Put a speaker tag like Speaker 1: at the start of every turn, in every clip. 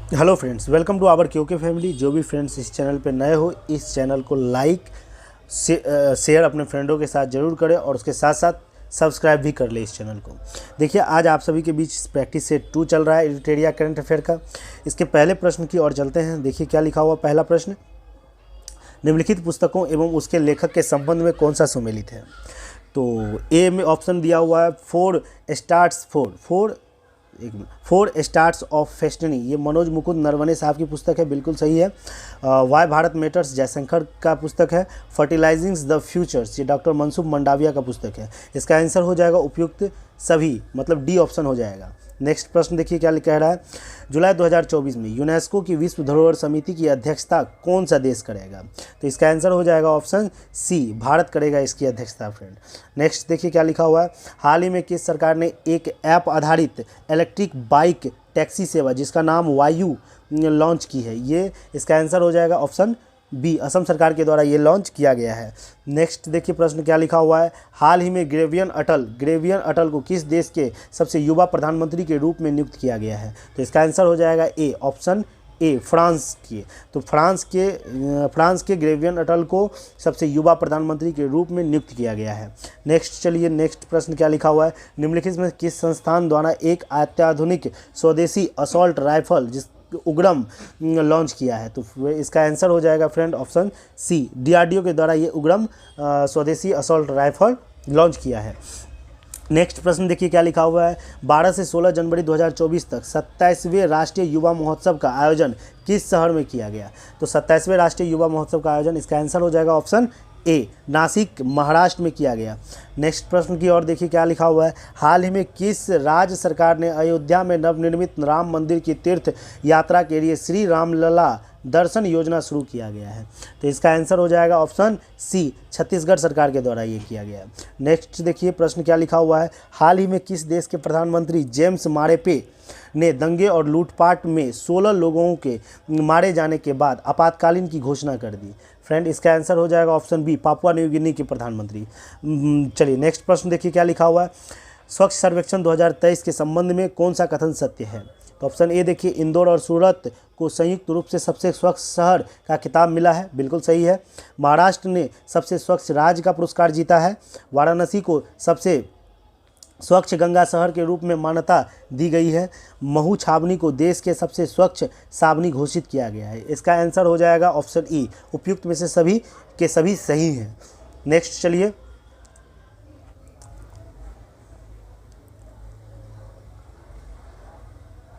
Speaker 1: Hello friends, welcome to our क्योंकि family. जो भी फ्रेंड्स इस चैनल पे नए हो, इस चैनल को लाइक शेयर अपने फ्रेंडों के साथ ज़रूर करें और उसके साथ साथ सब्सक्राइब भी कर ले इस चैनल को। देखिए, आज आप सभी के बीच प्रैक्टिस सेट 2 चल रहा है एडिटेरिया करंट अफेयर का। इसके पहले प्रश्न की ओर चलते हैं। देखिए क्या लिखा हुआ। पहला प्रश्न, निम्नलिखित पुस्तकों एवं उसके लेखक के संबंध में कौन सा सम्मिलित है। तो ए में ऑप्शन दिया हुआ है फोर स्टार्स ऑफ फेस्टिनी। ये मनोज मुकुंद नरवणे साहब की पुस्तक है, बिल्कुल सही है। वाई भारत मैटर्स जयशंकर का पुस्तक है। फर्टिलाइजिंग्स द फ्यूचर्स, ये डॉक्टर मनसुख मंडाविया का पुस्तक है। इसका आंसर हो जाएगा उपयुक्त सभी, मतलब डी ऑप्शन हो जाएगा। नेक्स्ट प्रश्न देखिए क्या कह रहा है। जुलाई 2024 में यूनेस्को की विश्व धरोहर समिति की अध्यक्षता कौन सा देश करेगा। तो इसका आंसर हो जाएगा ऑप्शन सी, भारत करेगा इसकी अध्यक्षता फ्रेंड। नेक्स्ट देखिए क्या लिखा हुआ है। हाल ही में किस सरकार ने एक ऐप आधारित इलेक्ट्रिक बाइक टैक्सी सेवा जिसका नाम वायु लॉन्च की है। ये इसका आंसर हो जाएगा ऑप्शन बी, असम सरकार के द्वारा ये लॉन्च किया गया है। नेक्स्ट देखिए प्रश्न क्या लिखा हुआ है। हाल ही में ग्रेवियन अटल को किस देश के सबसे युवा प्रधानमंत्री के रूप में नियुक्त किया गया है। तो इसका आंसर हो जाएगा ए, ऑप्शन ए, फ्रांस के। तो फ्रांस के ग्रेवियन अटल को सबसे युवा प्रधानमंत्री के रूप में नियुक्त किया गया है। नेक्स्ट चलिए, नेक्स्ट प्रश्न क्या लिखा हुआ है। निम्नलिखित में किस संस्थान द्वारा एक अत्याधुनिक स्वदेशी असॉल्ट राइफल जिस उग्रम लॉन्च किया है। तो इसका आंसर हो जाएगा फ्रेंड ऑप्शन सी, डीआरडीओ के द्वारा ये उग्रम स्वदेशी असॉल्ट राइफल लॉन्च किया है। नेक्स्ट प्रश्न देखिए क्या लिखा हुआ है। 12 से 16 जनवरी 2024 तक 27वें राष्ट्रीय युवा महोत्सव का आयोजन किस शहर में किया गया। तो 27वें राष्ट्रीय युवा महोत्सव का आयोजन, इसका आंसर हो जाएगा ऑप्शन ए, नासिक महाराष्ट्र में किया गया। नेक्स्ट प्रश्न की ओर देखिए क्या लिखा हुआ है। हाल ही में किस राज्य सरकार ने अयोध्या में नवनिर्मित राम मंदिर की तीर्थ यात्रा के लिए श्री रामलला दर्शन योजना शुरू किया गया है। तो इसका आंसर हो जाएगा ऑप्शन सी, छत्तीसगढ़ सरकार के द्वारा ये किया गया है। नेक्स्ट देखिए प्रश्न क्या लिखा हुआ है। हाल ही में किस देश के प्रधानमंत्री जेम्स मारेपे ने दंगे और लूटपाट में 16 लोगों के मारे जाने के बाद आपातकालीन की घोषणा कर दी। फ्रेंड इसका आंसर हो जाएगा option B, Papua New Guinea के प्रधानमंत्री। चलिए नेक्स्ट प्रश्न देखिए क्या लिखा हुआ है। स्वच्छ सर्वेक्षण 2023 के संबंध में कौन सा कथन सत्य है। तो ऑप्शन ए देखिए, इंदौर और सूरत को संयुक्त रूप से सबसे स्वच्छ शहर का खिताब मिला है, बिल्कुल सही है। महाराष्ट्र ने सबसे स्वच्छ राज्य का पुरस्कार जीता है। वाराणसी को सबसे स्वच्छ गंगा शहर के रूप में मान्यता दी गई है। महू छावनी को देश के सबसे स्वच्छ छावनी घोषित किया गया है। इसका आंसर हो जाएगा ऑप्शन ई, उपयुक्त में से सभी के सभी सही हैं। नेक्स्ट चलिए,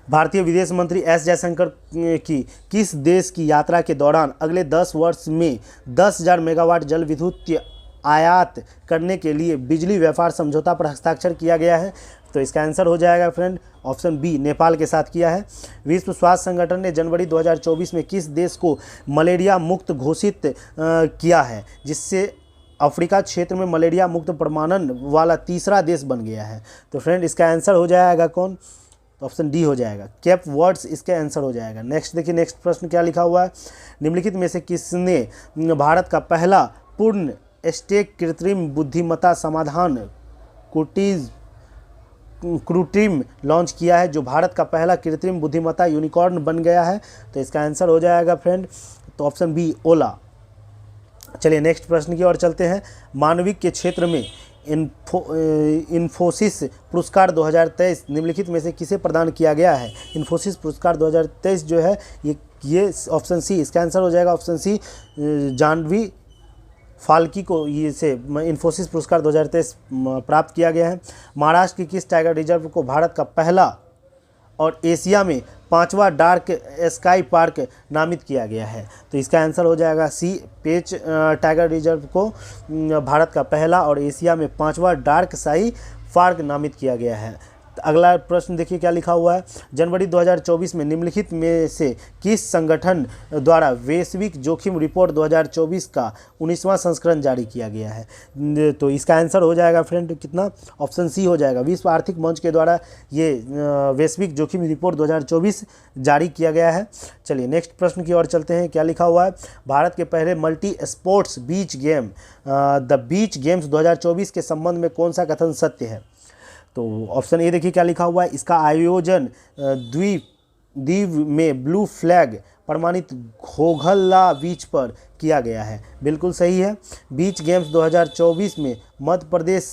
Speaker 1: भारतीय विदेश मंत्री एस जयशंकर की किस देश की यात्रा के दौरान अगले 10 वर्ष में 10,000 मेगावाट जल विद्युत आयात करने के लिए बिजली व्यापार समझौता पर हस्ताक्षर किया गया है। तो इसका आंसर हो जाएगा फ्रेंड ऑप्शन बी, नेपाल के साथ किया है। विश्व स्वास्थ्य संगठन ने जनवरी 2024 में किस देश को मलेरिया मुक्त घोषित किया है, जिससे अफ्रीका क्षेत्र में मलेरिया मुक्त प्रमाणन वाला तीसरा देश बन गया है। तो फ्रेंड इसका आंसर हो जाएगा कौन, तो ऑप्शन डी हो जाएगा, केप वर्ड्स इसका आंसर हो जाएगा। नेक्स्ट देखिए, नेक्स्ट प्रश्न क्या लिखा हुआ है। निम्नलिखित में से किसने भारत का पहला पूर्ण स्टेक कृत्रिम बुद्धिमत्ता समाधान क्रूटिम लॉन्च किया है, जो भारत का पहला कृत्रिम बुद्धिमत्ता यूनिकॉर्न बन गया है। तो इसका आंसर हो जाएगा फ्रेंड, तो ऑप्शन बी, ओला। चलिए नेक्स्ट प्रश्न की ओर चलते हैं। मानविक के क्षेत्र में इन्फोसिस पुरस्कार 2023 निम्नलिखित में से किसे प्रदान किया गया है। इन्फोसिस पुरस्कार 2023 जो है ये ऑप्शन सी, इसका आंसर हो जाएगा ऑप्शन सी, जानवी फाल्की को ये से इन्फोसिस पुरस्कार 2023 प्राप्त किया गया है। महाराष्ट्र की किस टाइगर रिजर्व को भारत का पहला और एशिया में 5वां डार्क स्काई पार्क नामित किया गया है। तो इसका आंसर हो जाएगा सी, पेच टाइगर रिजर्व को भारत का पहला और एशिया में 5वां डार्क स्काई पार्क नामित किया गया है। अगला प्रश्न देखिए क्या लिखा हुआ है। जनवरी 2024 में निम्नलिखित में से किस संगठन द्वारा वैश्विक जोखिम रिपोर्ट 2024 का 19वां संस्करण जारी किया गया है। तो इसका आंसर हो जाएगा फ्रेंड कितना, ऑप्शन सी हो जाएगा, विश्व आर्थिक मंच के द्वारा ये वैश्विक जोखिम रिपोर्ट 2024 जारी किया गया है। चलिए नेक्स्ट प्रश्न की ओर चलते हैं। क्या लिखा हुआ है। भारत के पहले multi sports beach game the beach games 2024 के संबंध में कौन सा कथन सत्य है। तो ऑप्शन ए देखिए क्या लिखा हुआ है। इसका आयोजन द्वीप में ब्लू फ्लैग प्रमाणित घोघला बीच पर किया गया है? बिल्कुल सही है। बीच गेम्स 2024 में मध्य प्रदेश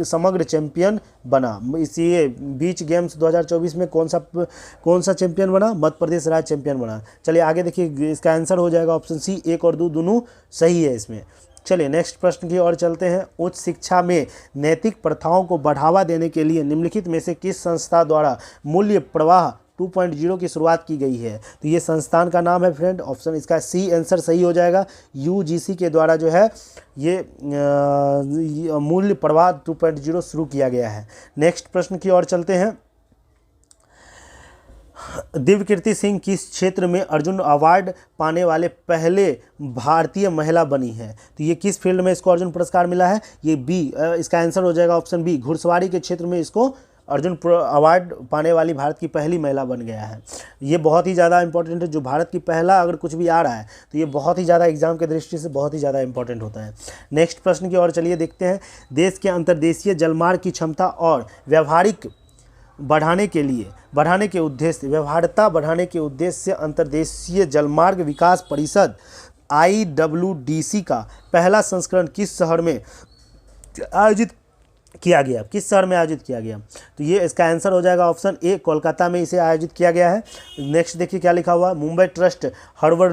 Speaker 1: समग्र चैंपियन बना। इसी बीच गेम्स 2024 में कौन सा चैंपियन बना? मध्य प्रदेश राज्य चैंपियन बना। चलिए आगे देखिए, इसका आंसर हो जाएगा ऑप्शन सी, 1 और 2 दोनों सही है इसमें। चलिए नेक्स्ट प्रश्न की ओर चलते हैं। उच्च शिक्षा में नैतिक प्रथाओं को बढ़ावा देने के लिए निम्नलिखित में से किस संस्था द्वारा मूल्य प्रवाह 2.0 की शुरुआत की गई है? तो ये संस्थान का नाम है फ्रेंड, ऑप्शन इसका सी आंसर सही हो जाएगा। यूजीसी के द्वारा जो है ये मूल्य प्रवाह 2.0 शुरू किया गया है। नेक्स्ट प्रश्न की ओर चलते हैं। दिव्यकीर्ति सिंह किस क्षेत्र में अर्जुन अवार्ड पाने वाले पहले भारतीय महिला बनी है? तो ये किस फील्ड में इसको अर्जुन पुरस्कार मिला है? ये बी, इसका आंसर हो जाएगा ऑप्शन बी, घुड़सवारी के क्षेत्र में इसको अर्जुन अवार्ड पाने वाली भारत की पहली महिला बन गया है। ये बहुत ही ज़्यादा इंपॉर्टेंट है, जो भारत की पहला अगर कुछ भी आ रहा है तो ये बहुत ही ज़्यादा एग्जाम के दृष्टि से बहुत ही ज़्यादा इंपॉर्टेंट होता है। नेक्स्ट प्रश्न की ओर चलिए देखते हैं। देश के अंतर्देशीय जलमार्ग की क्षमता और व्यवहारिक बढ़ाने के उद्देश्य व्यवहार्यता बढ़ाने के उद्देश्य से अंतर्देशीय जलमार्ग विकास परिषद IWDC का पहला संस्करण किस शहर में आयोजित किया गया? किस शहर में आयोजित किया गया? तो ये इसका आंसर हो जाएगा ऑप्शन ए, कोलकाता में इसे आयोजित किया गया है। नेक्स्ट देखिए क्या लिखा हुआ है। मुंबई ट्रस्ट हर्बर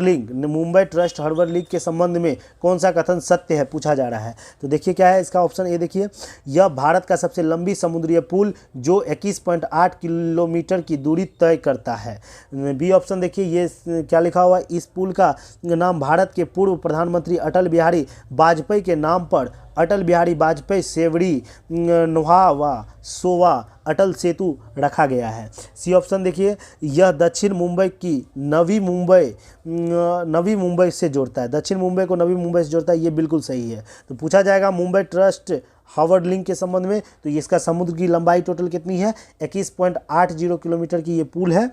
Speaker 1: लीग के संबंध में कौन सा कथन सत्य है पूछा जा रहा है? तो देखिए क्या है इसका ऑप्शन ए, देखिए यह भारत का सबसे लंबी समुद्रीय पुल जो 21.8 किलोमीटर की दूरी तय करता है। बी ऑप्शन देखिए ये क्या लिखा हुआ है। इस पुल का नाम भारत के पूर्व प्रधानमंत्री अटल बिहारी वाजपेयी के नाम पर अटल बिहारी वाजपेयी सेवड़ी नोहावा सोवा अटल सेतु रखा गया है। सी ऑप्शन देखिए यह दक्षिण मुंबई की नवी मुंबई से जोड़ता है, दक्षिण मुंबई को नवी मुंबई से जोड़ता है, ये बिल्कुल सही है। तो पूछा जाएगा मुंबई ट्रस्ट हार्वर्ड लिंक के संबंध में, तो इसका समुद्र की लंबाई टोटल कितनी है? 21.80 किलोमीटर की ये पुल है।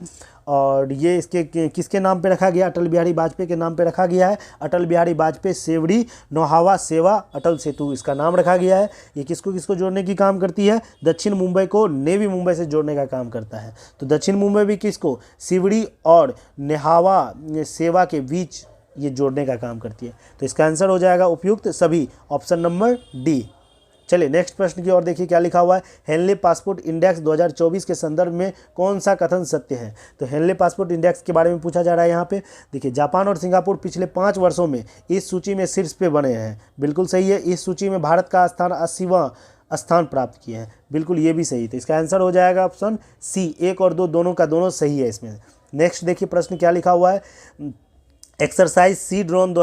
Speaker 1: और ये इसके किसके नाम पे रखा गया? अटल बिहारी वाजपेयी के नाम पे रखा गया है। अटल बिहारी वाजपेयी सेवड़ी नौहावा सेवा अटल सेतु इसका नाम रखा गया है। ये किसको किसको जोड़ने की काम करती है? दक्षिण मुंबई को नेवी मुंबई से जोड़ने का काम करता है। तो दक्षिण मुंबई भी किसको? सिवड़ी और नेहावा सेवा के बीच ये जोड़ने का काम करती है। तो इसका आंसर हो जाएगा उपयुक्त सभी, ऑप्शन नंबर डी। चलिए नेक्स्ट प्रश्न की ओर देखिए क्या लिखा हुआ है। हेनले पासपोर्ट इंडेक्स 2024 के संदर्भ में कौन सा कथन सत्य है? तो हेनले पासपोर्ट इंडेक्स के बारे में पूछा जा रहा है यहाँ पे। देखिए जापान और सिंगापुर पिछले 5 वर्षों में इस सूची में शीर्ष पे बने हैं, बिल्कुल सही है। इस सूची में भारत का स्थान 80वां स्थान प्राप्त किए हैं, बिल्कुल ये भी सही। तो इसका आंसर हो जाएगा ऑप्शन सी, 1 और 2 दोनों का दोनों सही है इसमें। नेक्स्ट देखिए प्रश्न क्या लिखा हुआ है। एक्सरसाइज सी ड्रोन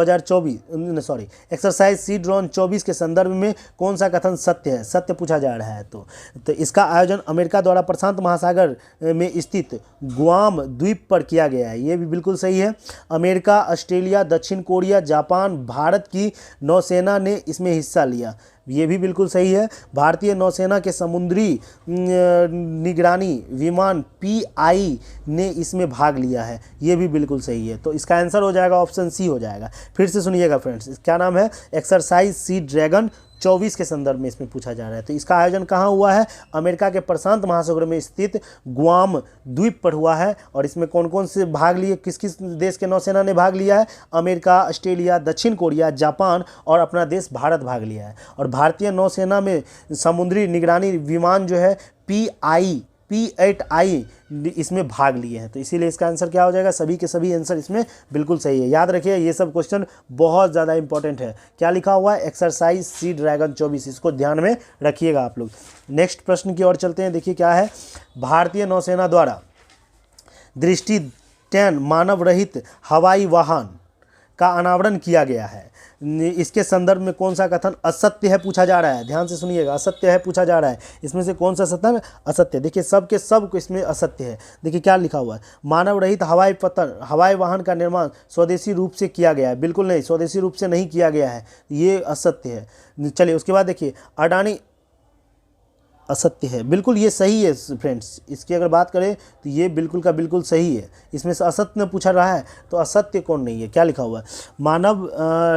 Speaker 1: 24 के संदर्भ में कौन सा कथन सत्य है? सत्य पूछा जा रहा है। तो इसका आयोजन अमेरिका द्वारा प्रशांत महासागर में स्थित गुआम द्वीप पर किया गया है, ये भी बिल्कुल सही है। अमेरिका, ऑस्ट्रेलिया, दक्षिण कोरिया, जापान, भारत की नौसेना ने इसमें हिस्सा लिया, ये भी बिल्कुल सही है। भारतीय नौसेना के समुद्री निगरानी विमान PI ने इसमें भाग लिया है, ये भी बिल्कुल सही है। तो इसका आंसर हो जाएगा ऑप्शन सी हो जाएगा। फिर से सुनिएगा फ्रेंड्स, क्या नाम है? एक्सरसाइज सी ड्रैगन 24 के संदर्भ में इसमें पूछा जा रहा है। तो इसका आयोजन कहाँ हुआ है? अमेरिका के प्रशांत महासागर में स्थित गुआम द्वीप पर हुआ है। और इसमें कौन कौन से भाग लिए, किस किस देश के नौसेना ने भाग लिया है? अमेरिका, ऑस्ट्रेलिया, दक्षिण कोरिया, जापान और अपना देश भारत भाग लिया है। और भारतीय नौसेना में समुद्री निगरानी विमान जो है P8I इसमें भाग लिए हैं। तो इसीलिए इसका आंसर क्या हो जाएगा? सभी के सभी आंसर इसमें बिल्कुल सही है। याद रखिए ये सब क्वेश्चन बहुत ज़्यादा इंपॉर्टेंट है। क्या लिखा हुआ है? एक्सरसाइज सी ड्रैगन 24, इसको ध्यान में रखिएगा आप लोग। नेक्स्ट प्रश्न की ओर चलते हैं। देखिए क्या है। भारतीय नौसेना द्वारा दृष्टि 10 मानव रहित हवाई वाहन का अनावरण किया गया है, इसके संदर्भ में कौन सा कथन असत्य है पूछा जा रहा है? ध्यान से सुनिएगा, असत्य है पूछा जा रहा है। इसमें से कौन सा सत्य? असत्य। देखिए सब के सब इसमें असत्य है। देखिए क्या लिखा हुआ है। मानव रहित हवाई वाहन का निर्माण स्वदेशी रूप से किया गया है, बिल्कुल नहीं, स्वदेशी रूप से नहीं किया गया है, ये असत्य है। चलिए उसके बाद देखिए असत्य है। बिल्कुल ये सही है फ्रेंड्स, इसकी अगर बात करें तो ये बिल्कुल का बिल्कुल सही है। इसमें से असत्य में पूछा रहा है तो असत्य कौन नहीं है, क्या लिखा हुआ है? मानव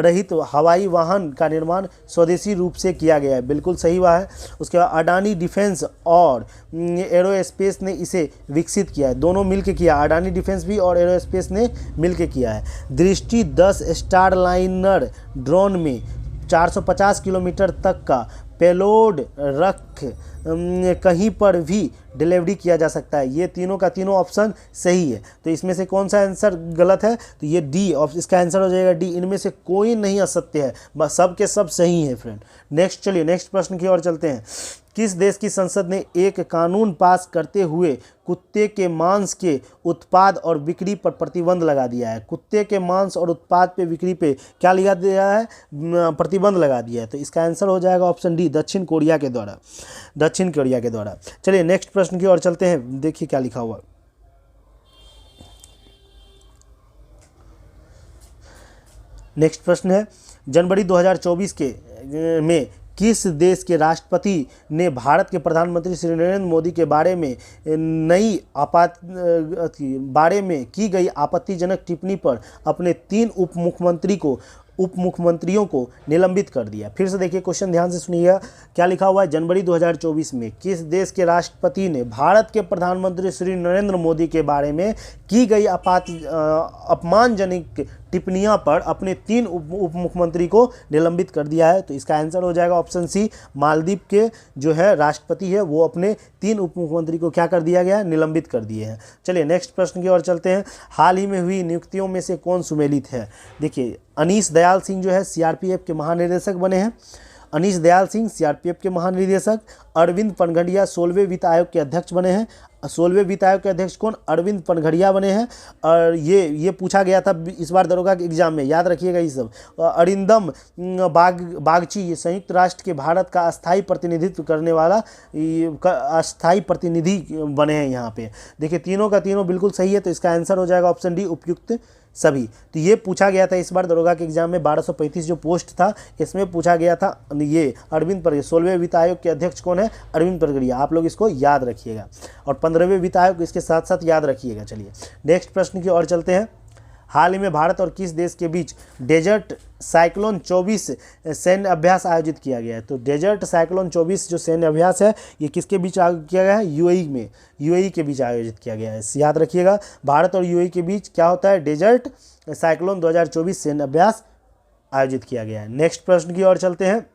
Speaker 1: रहित हवाई वाहन का निर्माण स्वदेशी रूप से किया गया है, बिल्कुल सही हुआ है। उसके बाद अडानी डिफेंस और एरोस्पेस ने इसे विकसित किया है, दोनों मिलकर किया, अडानी डिफेंस भी और एरोस्पेस ने मिलकर किया है। दृष्टि 10 स्टारलाइनर ड्रोन में 450 किलोमीटर तक का पेलोड रख कहीं पर भी डिलीवरी किया जा सकता है। ये तीनों का तीनों ऑप्शन सही है। तो इसमें से कौन सा आंसर गलत है? तो ये डी, इसका आंसर हो जाएगा डी। इनमें से कोई नहीं असत्य है, बस सब के सब सही है फ्रेंड। नेक्स्ट चलिए नेक्स्ट प्रश्न की ओर चलते हैं। किस देश की संसद ने एक कानून पास करते हुए कुत्ते के मांस के उत्पाद और बिक्री पर प्रतिबंध लगा दिया है? कुत्ते के मांस और उत्पाद पे बिक्री पे क्या लगा दिया है? प्रतिबंध लगा दिया है। तो इसका आंसर हो जाएगा ऑप्शन डी, दक्षिण कोरिया के द्वारा, दक्षिण कोरिया के द्वारा। चलिए नेक्स्ट प्रश्न की ओर चलते हैं, देखिए क्या लिखा हुआ। नेक्स्ट प्रश्न है, जनवरी 2024 में किस देश के राष्ट्रपति ने भारत के प्रधानमंत्री श्री नरेंद्र मोदी के बारे में बारे में की गई आपत्तिजनक टिप्पणी पर अपने 3 उप मुख्यमंत्रियों को निलंबित कर दिया? फिर से देखिए क्वेश्चन ध्यान से सुनिएगा, क्या लिखा हुआ है? जनवरी 2024 में किस देश के राष्ट्रपति ने भारत के प्रधानमंत्री श्री नरेंद्र मोदी के बारे में की गई अपमानजनक टिप्पणियां पर अपने 3 उप मुख्यमंत्री को निलंबित कर दिया है? तो इसका आंसर हो जाएगा ऑप्शन सी, मालदीव के जो है राष्ट्रपति है वो अपने 3 उप मुख्यमंत्री को क्या कर दिया गया है? निलंबित कर दिए हैं। चलिए नेक्स्ट प्रश्न की ओर चलते हैं। हाल ही में हुई नियुक्तियों में से कौन सुमेलित है? देखिए अनीश दयाल सिंह जो है सीआरपीएफ के महानिदेशक बने हैं, अनीश दयाल सिंह सीआरपीएफ के महानिदेशक। अरविंद पनघड़िया 16वें वित्त आयोग के अध्यक्ष बने हैं। 16वें वित्त आयोग के अध्यक्ष कौन? अरविंद पनघड़िया बने हैं। और ये पूछा गया था इस बार दरोगा के एग्जाम में, याद रखिएगा ये सब। अरिंदम बागची ये संयुक्त राष्ट्र के भारत का अस्थायी प्रतिनिधित्व करने वाला अस्थायी प्रतिनिधि बने हैं यहाँ पे। देखिए तीनों का तीनों बिल्कुल सही है। तो इसका आंसर हो जाएगा ऑप्शन डी, उपयुक्त सभी। तो ये पूछा गया था इस बार दरोगा के एग्जाम में, 1235 जो पोस्ट था इसमें पूछा गया था ये अरविंद पनघड़िया। 16वें वित्त आयोग के अध्यक्ष कौन है? अरविंद पनघड़िया, आप लोग इसको याद रखिएगा। और 15वें वित्त आयोग इसके साथ साथ याद रखिएगा। चलिए नेक्स्ट प्रश्न की ओर चलते हैं। हाल ही में भारत और किस देश के बीच डेजर्ट साइक्लोन 24 सैन्य अभ्यास आयोजित किया गया है? तो डेजर्ट साइक्लोन 24 जो सैन्य अभ्यास है ये किसके बीच आयोजित किया गया है? यूएई में, यूएई के बीच आयोजित किया गया है। याद रखिएगा भारत और यूएई के बीच क्या होता है? डेजर्ट साइक्लोन 2024 सैन्य अभ्यास आयोजित किया गया है। नेक्स्ट प्रश्न की ओर चलते हैं।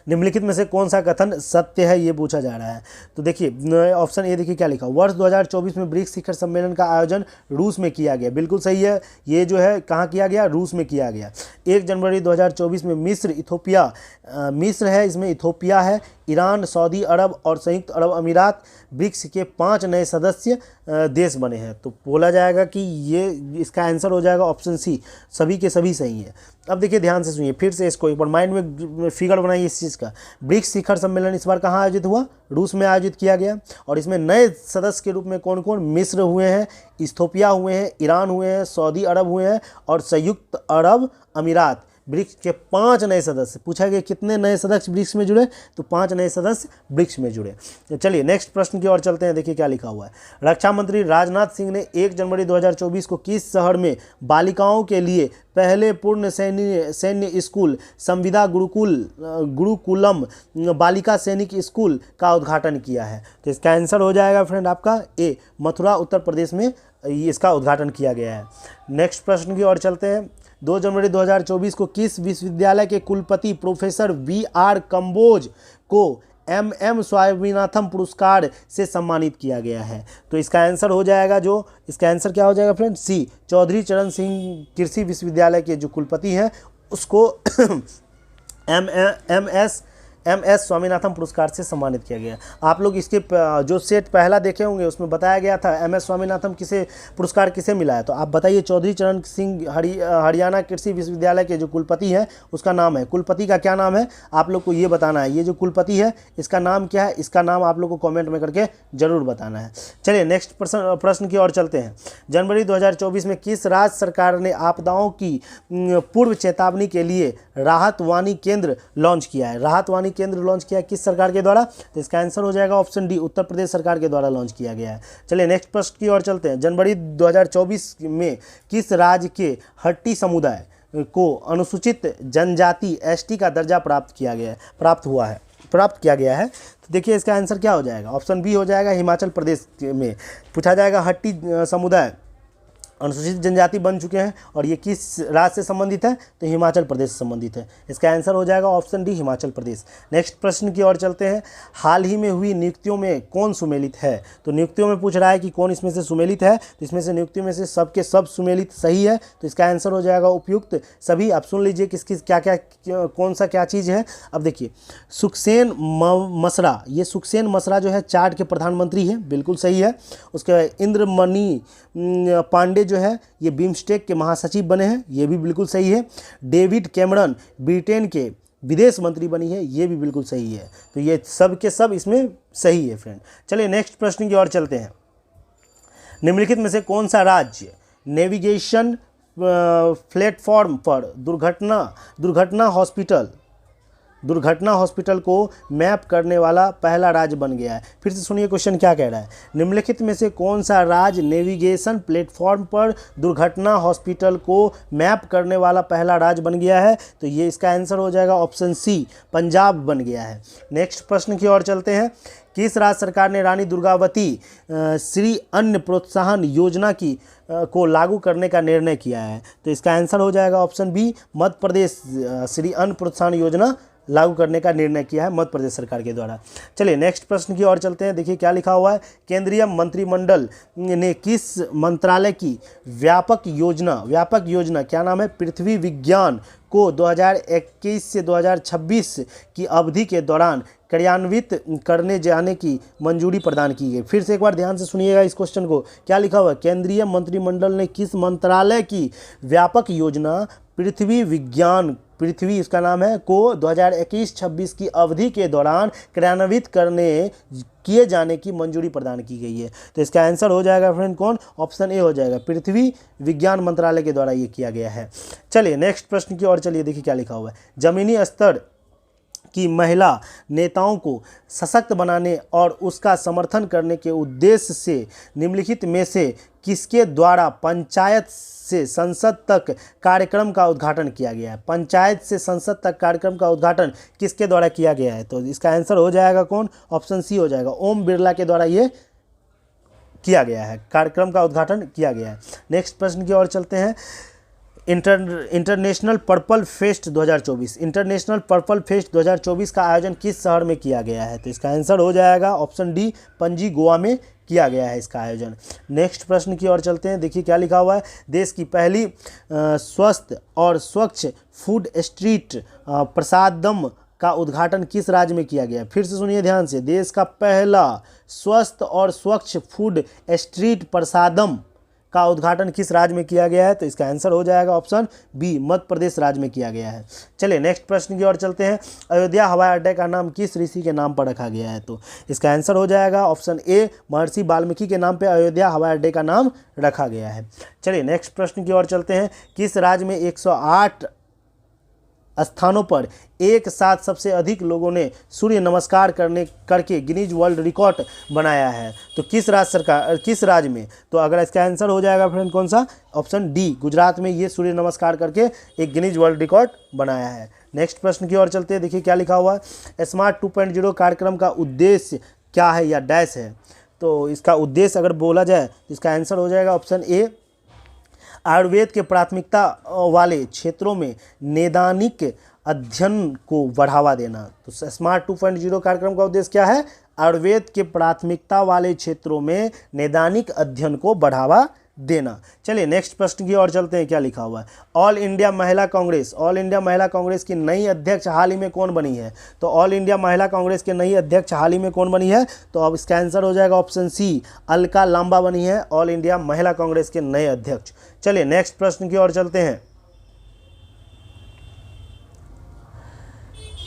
Speaker 1: निम्नलिखित में से कौन सा कथन सत्य है ये पूछा जा रहा है? तो देखिए ऑप्शन ए देखिए क्या लिखा, वर्ष 2024 में ब्रिक्स शिखर सम्मेलन का आयोजन रूस में किया गया। बिल्कुल सही है। ये जो है कहाँ किया गया? रूस में किया गया। 1 जनवरी 2024 में मिस्र है, इसमें इथोपिया है, ईरान, सऊदी अरब और संयुक्त अरब अमीरात ब्रिक्स के 5 नए सदस्य देश बने हैं। तो बोला जाएगा कि ये इसका आंसर हो जाएगा ऑप्शन सी, सभी के सभी सही है। अब देखिए ध्यान से सुनिए, फिर से इसको एक बार माइंड में फिगर बनाइए इस चीज़ का। ब्रिक्स शिखर सम्मेलन इस बार कहाँ आयोजित हुआ? रूस में आयोजित किया गया। और इसमें नए सदस्य के रूप में कौन कौन? मिस्र हुए हैं, इथोपिया हुए हैं, ईरान हुए हैं, सऊदी अरब हुए हैं और संयुक्त अरब अमीरात। ब्रिक्स के 5 नए सदस्य, पूछा गया कितने नए सदस्य ब्रिक्स में जुड़े? तो 5 नए सदस्य ब्रिक्स में जुड़े। तो चलिए नेक्स्ट प्रश्न की ओर चलते हैं, देखिए क्या लिखा हुआ है। रक्षा मंत्री राजनाथ सिंह ने 1 जनवरी 2024 को किस शहर में बालिकाओं के लिए पहले पूर्ण सैन्य स्कूल संविदा गुरुकुलम बालिका सैनिक स्कूल का उद्घाटन किया है? तो इसका आंसर हो जाएगा फ्रेंड आपका ए, मथुरा उत्तर प्रदेश में इसका उद्घाटन किया गया है। नेक्स्ट प्रश्न की ओर चलते हैं। 2 जनवरी 2024 को किस विश्वविद्यालय के कुलपति प्रोफेसर VR कंबोज को MM स्वामीनाथन पुरस्कार से सम्मानित किया गया है? तो इसका आंसर हो जाएगा इसका आंसर क्या हो जाएगा फ्रेंड? सी, चौधरी चरण सिंह कृषि विश्वविद्यालय के जो कुलपति हैं उसको MS स्वामीनाथन पुरस्कार से सम्मानित किया गया। आप लोग इसके जो सेट पहला देखे होंगे उसमें बताया गया था MS स्वामीनाथन पुरस्कार किसे मिला है? तो आप बताइए। चौधरी चरण सिंह हरियाणा कृषि विश्वविद्यालय के जो कुलपति हैं उसका नाम है, कुलपति का क्या नाम है आप लोग को ये बताना है। ये जो कुलपति है इसका नाम क्या है? इसका नाम आप लोग को कॉमेंट में करके जरूर बताना है। चलिए नेक्स्ट प्रश्न की ओर चलते हैं। जनवरी 2024 में किस राज्य सरकार ने आपदाओं की पूर्व चेतावनी के लिए राहत वाणी केंद्र लॉन्च किया है? राहत वाणी उड़ानी केंद्र लॉन्च किया किस सरकार के द्वारा? तो इसका आंसर हो जाएगा ऑप्शन डी, उत्तर प्रदेश सरकार के द्वारा लॉन्च किया गया है। चलिए नेक्स्ट प्रश्न की ओर चलते हैं। जनवरी 2024 में किस राज्य के हट्टी समुदाय को अनुसूचित जनजाति एसटी का दर्जा प्राप्त किया गया है? तो देखिए इसका आंसर क्या हो जाएगा? ऑप्शन बी हो जाएगा, हिमाचल प्रदेश में पूछा जाएगा। हट्टी समुदाय अनुसूचित जनजाति बन चुके हैं और ये किस राज्य से संबंधित है? तो हिमाचल प्रदेश से संबंधित है। इसका आंसर हो जाएगा option D, Himachal Pradesh. Next प्रश्न की ओर चलते हैं। हाल ही में हुई नियुक्तियों में कौन सुमेलित है? तो नियुक्तियों में पूछ रहा है कि कौन इसमें से सुमेलित है। तो इसमें से नियुक्तियों में से सब के सब सुमेलित सही है, तो इसका आंसर हो जाएगा उपयुक्त सभी। आप सुन लीजिए किस किस क्या क्या कौन सा क्या चीज़ है। अब देखिए सुखसेन मसरा, ये सुखसेन मसरा जो है चाड के प्रधानमंत्री हैं, बिल्कुल सही है। उसके इंद्रमणि पांडे जो है ये बिम्स्टेक के महासचिव बने हैं, ये भी बिल्कुल सही है। डेविड कैमरन ब्रिटेन के विदेश मंत्री बनी है, ये भी बिल्कुल सही है। तो ये सब के सब इसमें सही है फ्रेंड। चलिए नेक्स्ट प्रश्न की ओर चलते हैं। निम्नलिखित में से कौन सा राज्य नेविगेशन प्लेटफॉर्म पर दुर्घटना हॉस्पिटल को मैप करने वाला पहला राज्य बन गया है? फिर से सुनिए क्वेश्चन क्या कह रहा है। निम्नलिखित में से कौन सा राज्य नेविगेशन प्लेटफॉर्म पर दुर्घटना हॉस्पिटल को मैप करने वाला पहला राज्य बन गया है? तो ये इसका आंसर हो जाएगा ऑप्शन सी, पंजाब बन गया है। नेक्स्ट प्रश्न की ओर चलते हैं। किस राज्य सरकार ने रानी दुर्गावती श्री अन्न प्रोत्साहन योजना को लागू करने का निर्णय किया है? तो इसका आंसर हो जाएगा ऑप्शन बी, मध्य प्रदेश श्री अन्न प्रोत्साहन योजना लागू करने का निर्णय किया है मध्य प्रदेश सरकार के द्वारा। चलिए नेक्स्ट प्रश्न की ओर चलते हैं। देखिए क्या लिखा हुआ है। केंद्रीय मंत्रिमंडल ने किस मंत्रालय की व्यापक योजना क्या नाम है, पृथ्वी विज्ञान को 2021 से 2026 की अवधि के दौरान क्रियान्वित करने जाने की मंजूरी प्रदान की गई? फिर से एक बार ध्यान से सुनिएगा इस क्वेश्चन को। क्या लिखा हुआ है? केंद्रीय मंत्रिमंडल ने किस मंत्रालय की व्यापक योजना पृथ्वी इसका नाम है को 2021-26 की अवधि के दौरान क्रियान्वित किए जाने की मंजूरी प्रदान की गई है? तो इसका आंसर हो जाएगा फ्रेंड कौन? ऑप्शन ए हो जाएगा, पृथ्वी विज्ञान मंत्रालय के द्वारा ये किया गया है। चलिए नेक्स्ट प्रश्न की ओर चलिए। देखिए क्या लिखा हुआ है। जमीनी स्तर की महिला नेताओं को सशक्त बनाने और उसका समर्थन करने के उद्देश्य से निम्नलिखित में से किसके द्वारा पंचायत से संसद तक कार्यक्रम का उद्घाटन किया गया है? पंचायत से संसद तक कार्यक्रम का उद्घाटन किसके द्वारा किया गया है? तो इसका आंसर हो जाएगा कौन? ऑप्शन सी हो जाएगा, ओम बिरला के द्वारा ये किया गया है, कार्यक्रम का उद्घाटन किया गया है। नेक्स्ट प्रश्न की ओर चलते हैं। इंटरनेशनल पर्पल फेस्ट 2024 का आयोजन किस शहर में किया गया है? तो इसका आंसर हो जाएगा ऑप्शन डी, पणजी गोवा में किया गया है इसका आयोजन। नेक्स्ट प्रश्न की ओर चलते हैं। देखिए क्या लिखा हुआ है। देश की पहली स्वस्थ और स्वच्छ फूड स्ट्रीट प्रसादम का उद्घाटन किस राज्य में किया गया? फिर से सुनिए ध्यान से। देश का पहला स्वस्थ और स्वच्छ फूड स्ट्रीट प्रसादम का उद्घाटन किस राज्य में किया गया है? तो इसका आंसर हो जाएगा ऑप्शन बी, मध्य प्रदेश राज्य में किया गया है। चलिए नेक्स्ट प्रश्न की ओर चलते हैं। अयोध्या हवाई अड्डे का नाम किस ऋषि के नाम पर रखा गया है? तो इसका आंसर हो जाएगा ऑप्शन ए, महर्षि वाल्मीकि के नाम पर अयोध्या हवाई अड्डे का नाम रखा गया है। चलिए नेक्स्ट प्रश्न की ओर चलते हैं। किस राज्य में 108 स्थानों पर एक साथ सबसे अधिक लोगों ने सूर्य नमस्कार करके गिनीज वर्ल्ड रिकॉर्ड बनाया है? तो किस राज्य में? तो अगर इसका आंसर हो जाएगा फ्रेंड कौन सा? ऑप्शन डी, गुजरात में ये सूर्य नमस्कार करके एक गिनीज वर्ल्ड रिकॉर्ड बनाया है। नेक्स्ट प्रश्न की ओर चलते हैं। देखिए क्या लिखा हुआ है। स्मार्ट 2.0 कार्यक्रम का उद्देश्य क्या है या डैश है? तो इसका उद्देश्य अगर बोला जाए तो इसका आंसर हो जाएगा ऑप्शन ए, आयुर्वेद के प्राथमिकता वाले क्षेत्रों में नैदानिक अध्ययन को बढ़ावा देना। तो स्मार्ट 2.0 कार्यक्रम का उद्देश्य क्या है? आयुर्वेद के प्राथमिकता वाले क्षेत्रों में नैदानिक अध्ययन को बढ़ावा देना। चलिए नेक्स्ट प्रश्न की ओर चलते हैं। क्या लिखा हुआ है। ऑल इंडिया महिला कांग्रेस की नई अध्यक्ष हाल ही में कौन बनी है? तो ऑल इंडिया महिला कांग्रेस की नई अध्यक्ष हाल ही में कौन बनी है? तो अब इसका आंसर हो जाएगा ऑप्शन सी, अलका लांबा बनी है ऑल इंडिया महिला कांग्रेस के नए अध्यक्ष। चलिए नेक्स्ट प्रश्न की ओर चलते हैं।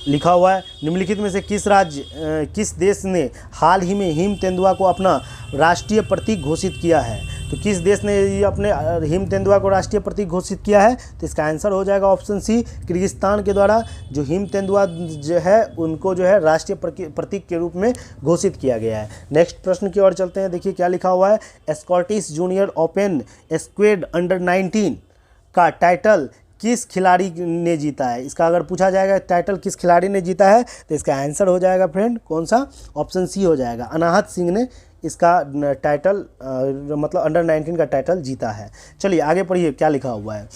Speaker 1: लिखा हुआ है। निम्नलिखित में से किस देश ने हाल ही में हिम तेंदुआ को अपना राष्ट्रीय प्रतीक घोषित किया है? तो किस देश ने ये अपने हिम तेंदुआ को राष्ट्रीय प्रतीक घोषित किया है? तो इसका आंसर हो जाएगा ऑप्शन सी, किर्गिस्तान के द्वारा जो हिम तेंदुआ जो है उनको जो है राष्ट्रीय प्रतीक के रूप में घोषित किया गया है। नेक्स्ट प्रश्न की ओर चलते हैं। देखिए क्या लिखा हुआ है, Scottish junior open squared under 19 का टाइटल किस खिलाड़ी ने जीता है? इसका अगर पूछा जाएगा टाइटल किस खिलाड़ी ने जीता है तो इसका आंसर हो जाएगा फ्रेंड कौन सा? ऑप्शन सी हो जाएगा, अनाहत सिंह ने इसका टाइटल मतलब अंडर 19 का टाइटल जीता है। चलिए आगे पढ़िए क्या लिखा हुआ है।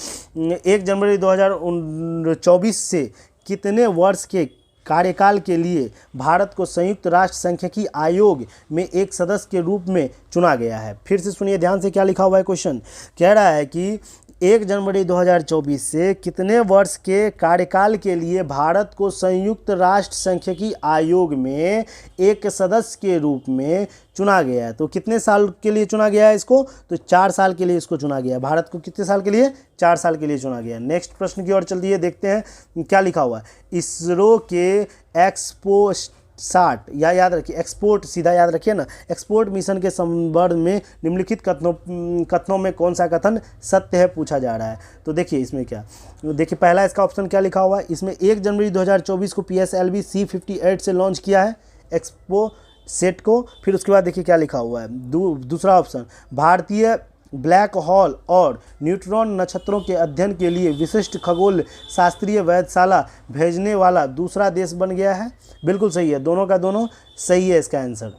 Speaker 1: 1 जनवरी 2024 से कितने वर्ष के कार्यकाल के लिए भारत को संयुक्त राष्ट्र सांख्यिकी आयोग में एक सदस्य के रूप में चुना गया है? फिर से सुनिए ध्यान से क्या लिखा हुआ है। क्वेश्चन कह रहा है कि 1 जनवरी 2024 से कितने वर्ष के कार्यकाल के लिए भारत को संयुक्त राष्ट्र सांख्यिकी आयोग में एक सदस्य के रूप में चुना गया है? तो कितने साल के लिए चुना गया है इसको? तो 4 साल के लिए इसको चुना गया है। भारत को कितने साल के लिए? 4 साल के लिए चुना गया है। नेक्स्ट प्रश्न की ओर चलती है, देखते हैं क्या लिखा हुआ है। इसरो के एक्सपो 60 या याद रखिए एक्सपोर्ट, सीधा याद रखिए ना, एक्सपोर्ट मिशन के संदर्भ में निम्नलिखित कथनों में कौन सा कथन सत्य है पूछा जा रहा है। तो देखिए इसमें क्या, देखिए पहला इसका ऑप्शन क्या लिखा हुआ है, इसमें 1 जनवरी 2024 को PSLV C58 से लॉन्च किया है एक्सपो सेट को। फिर उसके बाद देखिए क्या लिखा हुआ है, दूसरा ऑप्शन, भारतीय ब्लैक होल और न्यूट्रॉन नक्षत्रों के अध्ययन के लिए विशिष्ट खगोल शास्त्रीय वेधशाला भेजने वाला दूसरा देश बन गया है। बिल्कुल सही है, दोनों का दोनों सही है इसका आंसर।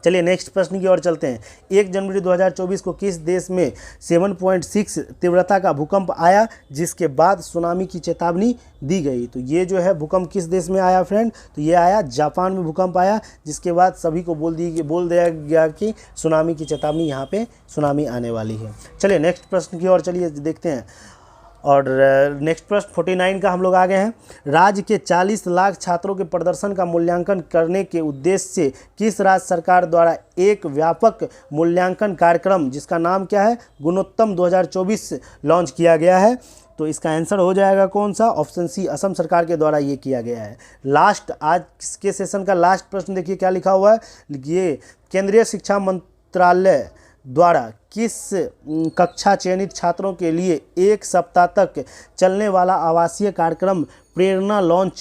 Speaker 1: चलिए नेक्स्ट प्रश्न की ओर चलते हैं। 1 जनवरी 2024 को किस देश में 7.6 तीव्रता का भूकंप आया जिसके बाद सुनामी की चेतावनी दी गई? तो ये जो है भूकंप किस देश में आया फ्रेंड? तो ये आया जापान में भूकंप आया, जिसके बाद सभी को बोल दिया गया कि सुनामी की चेतावनी, यहाँ पे सुनामी आने वाली है। चलिए नेक्स्ट प्रश्न की ओर चलिए देखते हैं। और नेक्स्ट प्रश्न 49 का हम लोग आ गए हैं। राज्य के 40 लाख छात्रों के प्रदर्शन का मूल्यांकन करने के उद्देश्य से किस राज्य सरकार द्वारा एक व्यापक मूल्यांकन कार्यक्रम जिसका नाम क्या है, गुणोत्तम 2024 लॉन्च किया गया है? तो इसका आंसर हो जाएगा कौन सा? ऑप्शन सी, असम सरकार के द्वारा ये किया गया है। लास्ट आज के सेशन का लास्ट प्रश्न देखिए क्या लिखा हुआ है। ये केंद्रीय शिक्षा मंत्रालय द्वारा किस कक्षा चयनित छात्रों के लिए 1 सप्ताह तक चलने वाला आवासीय कार्यक्रम प्रेरणा लॉन्च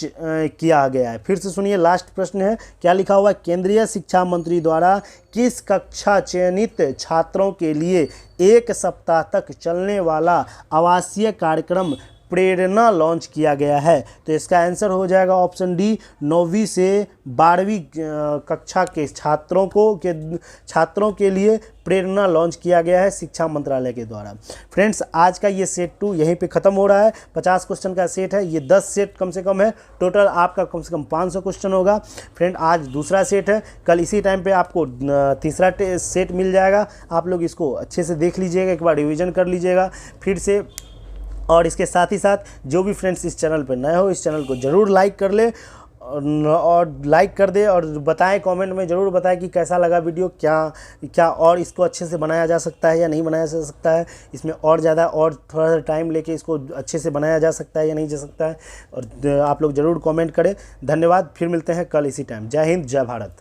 Speaker 1: किया गया है? फिर से सुनिए, लास्ट प्रश्न है क्या लिखा हुआ है, केंद्रीय शिक्षा मंत्री द्वारा किस कक्षा चयनित छात्रों के लिए 1 सप्ताह तक चलने वाला आवासीय कार्यक्रम प्रेरणा लॉन्च किया गया है? तो इसका आंसर हो जाएगा ऑप्शन डी, 9वीं से 12वीं कक्षा के छात्रों के लिए प्रेरणा लॉन्च किया गया है शिक्षा मंत्रालय के द्वारा। फ्रेंड्स आज का ये सेट 2 यहीं पे ख़त्म हो रहा है। 50 क्वेश्चन का सेट है, ये 10 सेट कम से कम है, टोटल आपका कम से कम 500 क्वेश्चन होगा। फ्रेंड आज दूसरा सेट है, कल इसी टाइम पे आपको तीसरा सेट मिल जाएगा। आप लोग इसको अच्छे से देख लीजिएगा, एक बार रिविज़न कर लीजिएगा फिर से। और इसके साथ ही साथ जो भी फ्रेंड्स इस चैनल पर नए हो, इस चैनल को ज़रूर लाइक कर ले और लाइक कर दे और बताएं, कमेंट में ज़रूर बताएं कि कैसा लगा वीडियो, क्या और इसको अच्छे से बनाया जा सकता है या नहीं बनाया जा सकता है, इसमें और ज़्यादा और थोड़ा सा टाइम लेके इसको अच्छे से बनाया जा सकता है या नहीं जा सकता है। और आप लोग ज़रूर कमेंट करें। धन्यवाद, फिर मिलते हैं कल इसी टाइम। जय हिंद, जय भारत।